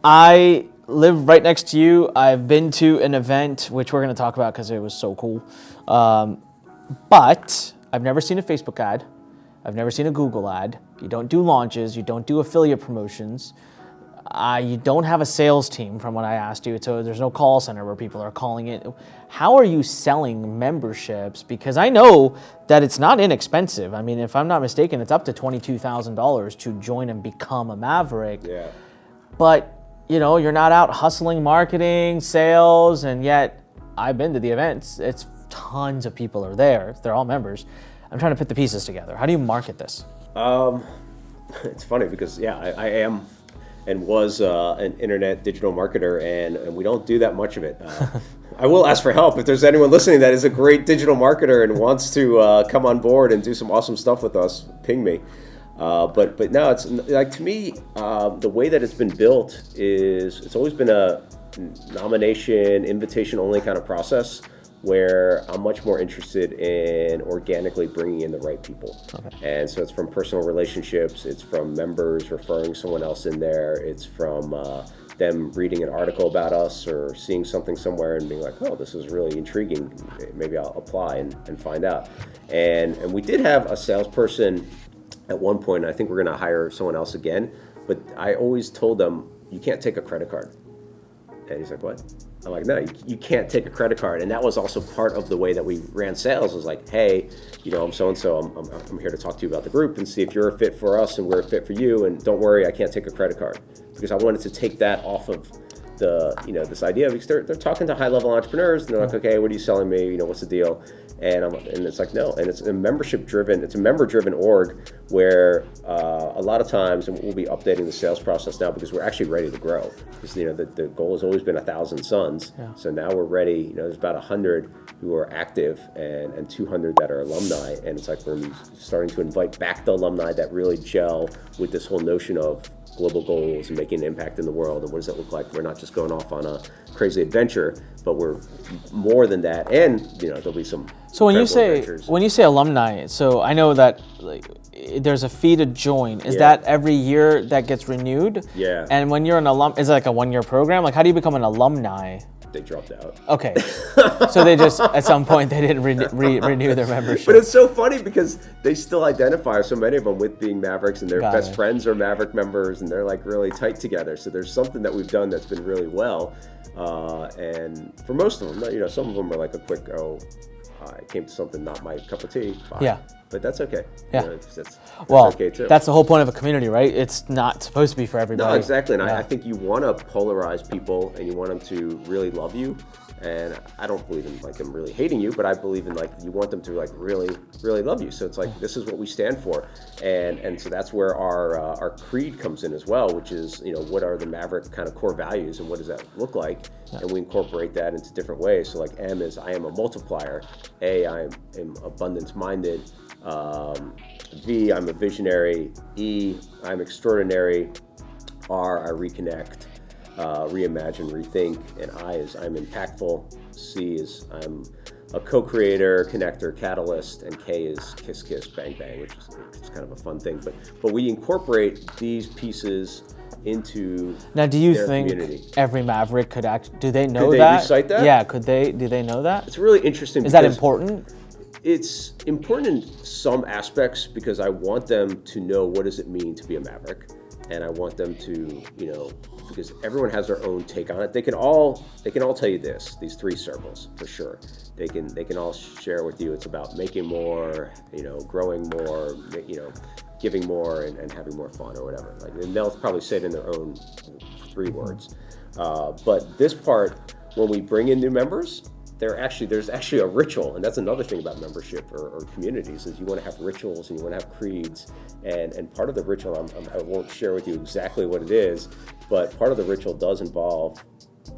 I live right next to you. I've been to an event, which we're going to talk about because it was so cool. But I've never seen a Facebook ad. I've never seen a Google ad. You don't do launches. You don't do affiliate promotions. You don't have a sales team from what I asked you. So there's no call center where people are calling it. How are you selling memberships? Because I know that it's not inexpensive. I mean, if I'm not mistaken, it's up to $22,000 to join and become a Maverick. Yeah. But, you're not out hustling marketing, sales, and yet I've been to the events. It's tons of people are there. They're all members. I'm trying to put the pieces together. How do you market this? It's funny because, I am and was an internet digital marketer, and we don't do that much of it. I will ask for help if there's anyone listening that is a great digital marketer and wants to come on board and do some awesome stuff with us. Ping me. But no, it's like, to me, the way that it's been built is it's always been a nomination, invitation only kind of process, where I'm much more interested in organically bringing in the right people. Okay. And so it's from personal relationships, it's from members referring someone else in there, it's from them reading an article about us or seeing something somewhere and being like, oh, this is really intriguing, maybe I'll apply and find out. And we did have a salesperson at one point. I think we're gonna hire someone else again, but I always told them, you can't take a credit card. And he's like, what? I'm like, no, you can't take a credit card. And that was also part of the way that we ran sales, was like, hey, I'm so-and-so, I'm here to talk to you about the group and see if you're a fit for us and we're a fit for you. And don't worry, I can't take a credit card. Because I wanted to take that off of this idea, because they're talking to high-level entrepreneurs and they're like, okay, what are you selling me? What's the deal? And it's like, no, and it's a member-driven org where a lot of times, and we'll be updating the sales process now because we're actually ready to grow. Because the goal has always been 1,000 sons. Yeah. So now we're ready. There's about 100 who are active and 200 that are alumni, and it's like we're starting to invite back the alumni that really gel with this whole notion of global goals and making an impact in the world. And what does that look like? We're not just going off on a crazy adventure, but we're more than that. And there'll be some. So when you say alumni, so I know that there's a fee to join. Is that every year that gets renewed? Yeah. And when you're an alum, is it like a 1-year program? Like, how do you become an alumni? They dropped out. Okay. So they just, at some point, they didn't renew their membership. But it's so funny because they still identify, so many of them, with being Mavericks, and their best friends are Maverick members, and they're like really tight together. So there's something that we've done that's been really well. And for most of them, some of them are like a quick, I came to something not my cup of tea. Bye. Yeah. But that's okay. Yeah. That's okay too. That's the whole point of a community, right? It's not supposed to be for everybody. No, exactly. And I think you want to polarize people, and you want them to really love you. And I don't believe in them really hating you, but I believe in you want them to really, really love you. So it's like, this is what we stand for. And so that's where our creed comes in as well, which is, what are the Maverick kind of core values and what does that look like? Yeah. And we incorporate that into different ways. So like M is, I am a multiplier. A, I am abundance minded. V, I'm a visionary. E, I'm extraordinary. R, I reconnect. Reimagine, rethink, and I is I'm impactful. C is I'm a co-creator, connector, catalyst, and K is kiss, kiss, bang, bang, which is kind of a fun thing. But we incorporate these pieces into now. Do you their think community. Every Maverick could do they know could they that? recite that? Yeah, do they know that? It's really interesting. Is that important? It's important in some aspects because I want them to know what does it mean to be a Maverick. And I want them to, because everyone has their own take on it. They can all tell you these 3 circles for sure. They can all share with you. It's about making more, growing more, giving more, and having more fun or whatever. And they'll probably say it in their own 3 words. But this part, when we bring in new members, there's actually a ritual, and that's another thing about membership or communities, is you want to have rituals and you want to have creeds, and part of the ritual, I won't share with you exactly what it is, but part of the ritual does involve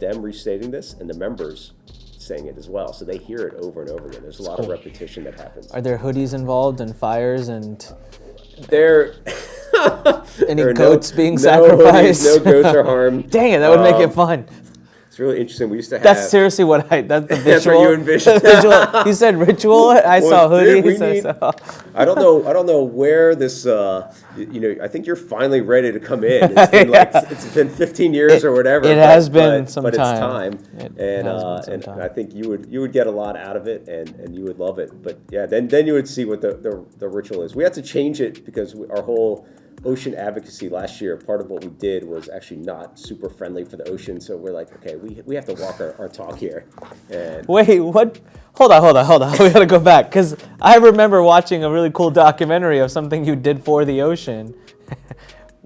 them restating this and the members saying it as well, so they hear it over and over again. There's a lot of repetition that happens. Are there hoodies involved and fires and any goats being sacrificed? No goats are harmed. Dang it, that would make it fun. It's really interesting. We used to have. That's seriously what that's the visual. That's what you envisioned. Visual. You said ritual. I saw dude, hoodies. I don't know where this. I think you're finally ready to come in. It's been it's been 15 years or whatever. It has been some but time. It's time, and I think you would get a lot out of it, and you would love it. But yeah, then you would see what the ritual is. We had to change it because our whole ocean advocacy last year, part of what we did was actually not super friendly for the ocean. So we're like, okay, we have to walk our talk here. And Wait, what? Hold on. We gotta go back because I remember watching a really cool documentary of something you did for the ocean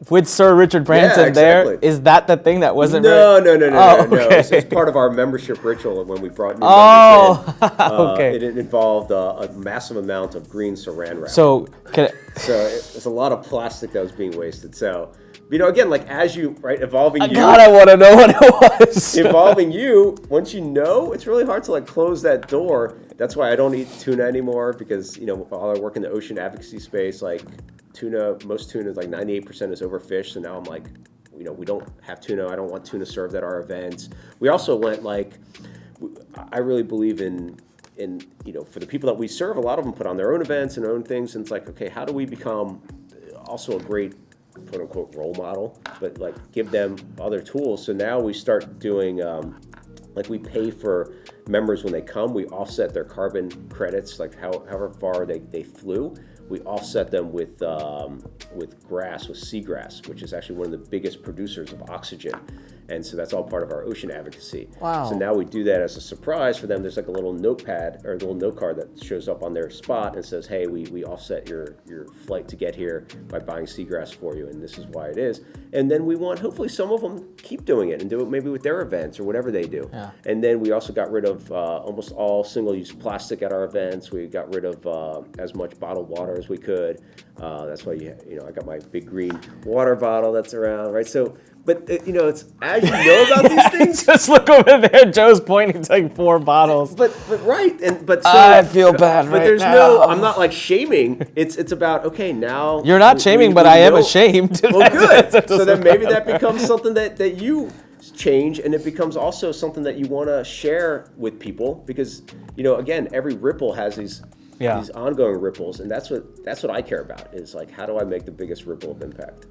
with Sir Richard Branson. Exactly. There is that the thing that wasn't? No. Okay. It's part of our membership ritual when we brought new members in. Okay. It involved a massive amount of green saran wrap. So There's a lot of plastic that was being wasted. So, again, like as you, evolving you. God, I want to know what it was. Evolving you, once you know, it's really hard to close that door. That's why I don't eat tuna anymore because, while I work in the ocean advocacy space, most tuna is 98% is overfished. So now I'm like, we don't have tuna. I don't want tuna served at our events. We also went I really believe in for the people that we serve, a lot of them put on their own events and their own things. And it's like, okay, how do we become also a great quote unquote role model, but give them other tools. So now we start doing, we pay for members when they come, we offset their carbon credits, however far they flew. We offset them with grass, with seagrass, which is actually one of the biggest producers of oxygen. And so that's all part of our ocean advocacy. Wow. So now we do that as a surprise for them. There's a little notepad or a little note card that shows up on their spot and says, hey, we offset your flight to get here by buying seagrass for you, and this is why it is. And then we want, hopefully some of them keep doing it and do it maybe with their events or whatever they do. Yeah. And then we also got rid of almost all single-use plastic at our events. We got rid of as much bottled water as we could. That's why I got my big green water bottle that's around, right? So, but it's as you know about these things. Just look over there. Joe's pointing to 4 bottles. But right, so I feel bad but right there's now. I'm not shaming. It's about okay now. You're not shaming, but I am ashamed. Well, good. So then maybe that becomes something that you change, and it becomes also something that you want to share with people because again, every ripple has these ongoing ripples, and that's what I care about is how do I make the biggest ripple of impact.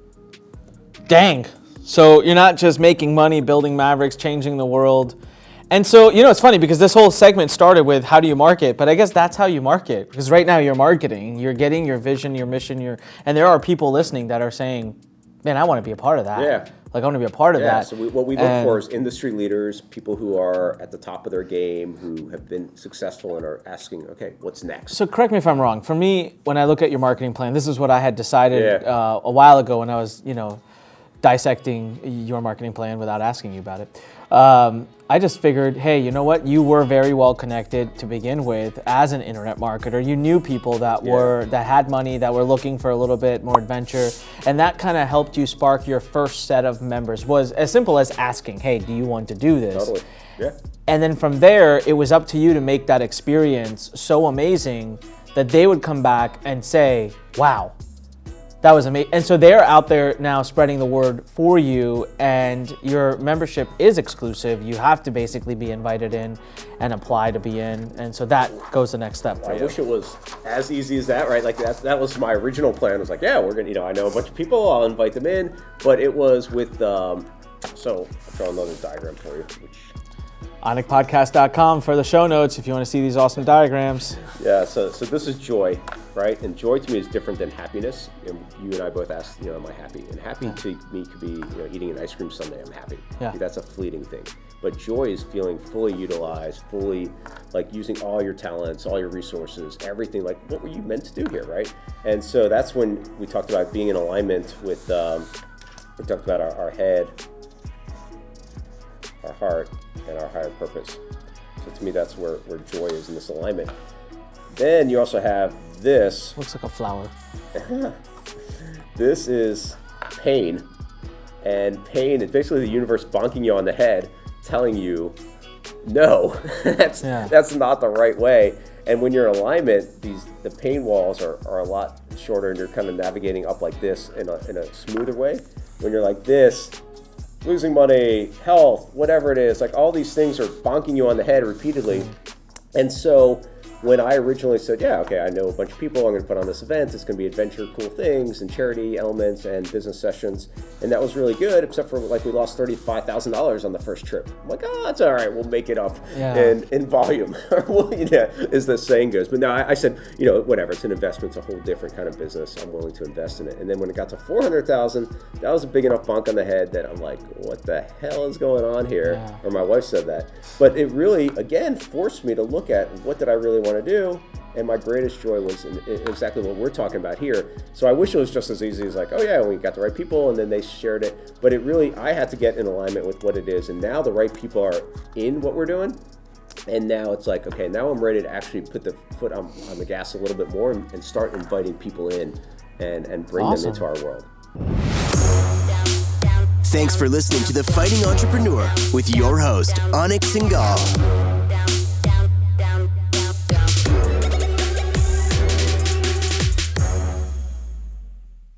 Dang. So you're not just making money, building Mavericks, changing the world. And so, it's funny because this whole segment started with how do you market, but I guess that's how you market. Because right now you're marketing, you're getting your vision, your mission, and there are people listening that are saying, man, I want to be a part of that. Yeah. I want to be a part of that. So what we look for is industry leaders, people who are at the top of their game, who have been successful and are asking, okay, what's next? So correct me if I'm wrong. For me, when I look at your marketing plan, this is what I had decided a while ago when I was, dissecting your marketing plan without asking you about it. I just figured, hey, you know what? You were very well connected to begin with as an internet marketer. You knew people that had money, that were looking for a little bit more adventure, and that kind of helped you spark your first set of members. Was as simple as asking, hey, do you want to do this? Totally. Yeah. And then from there, it was up to you to make that experience so amazing that they would come back and say, wow, that was amazing. And so they're out there now spreading the word for you, and your membership is exclusive. You have to basically be invited in and apply to be in. And so that goes the next step for you. I wish it was as easy as that, right? That was my original plan. It was we're going to, I know a bunch of people, I'll invite them in. But it was with, so I'll draw another diagram for you, which... OnicPodcast.com for the show notes if you want to see these awesome diagrams. Yeah, so this is joy, right? And joy to me is different than happiness. And you and I both asked, am I happy? And happy to me could be, eating an ice cream sundae, I'm happy. Yeah. That's a fleeting thing. But joy is feeling fully utilized, fully using all your talents, all your resources, everything. What were you meant to do here, right? And so that's when we talked about being in alignment with, we talked about our head, our heart, and our higher purpose. So to me, that's where joy is in this alignment. Then you also have this. Looks like a flower. This is pain. And pain is basically the universe bonking you on the head, telling you, no, that's not the right way. And when you're in alignment, the pain walls are a lot shorter, and you're kind of navigating up like this in a smoother way. When you're like this, losing money, health, whatever it is, like all these things are bonking you on the head repeatedly. And so when I originally said, yeah, okay, I know a bunch of people, I'm going to put on this event, it's going to be adventure, cool things, and charity elements, and business sessions, and that was really good, except for like we lost $35,000 on the first trip. I'm like, oh, that's all right, we'll make it up in volume, well, as the saying goes. But no, I said, whatever, it's an investment, it's a whole different kind of business, I'm willing to invest in it. And then when it got to $400,000, that was a big enough bunk on the head that I'm like, what the hell is going on here? Yeah. Or my wife said that. But it really, again, forced me to look at what did I really want to do, and my greatest joy was exactly what we're talking about here. So I wish it was just as easy as like, oh yeah, we got the right people and then they shared it, but it really, I had to get in alignment with what it is, and now the right people are in what we're doing, and now it's like, okay, now I'm ready to actually put the foot on the gas a little bit more and start inviting people in and bring them into our world. Thanks for listening to The Fighting Entrepreneur with your host, Anik Singhal.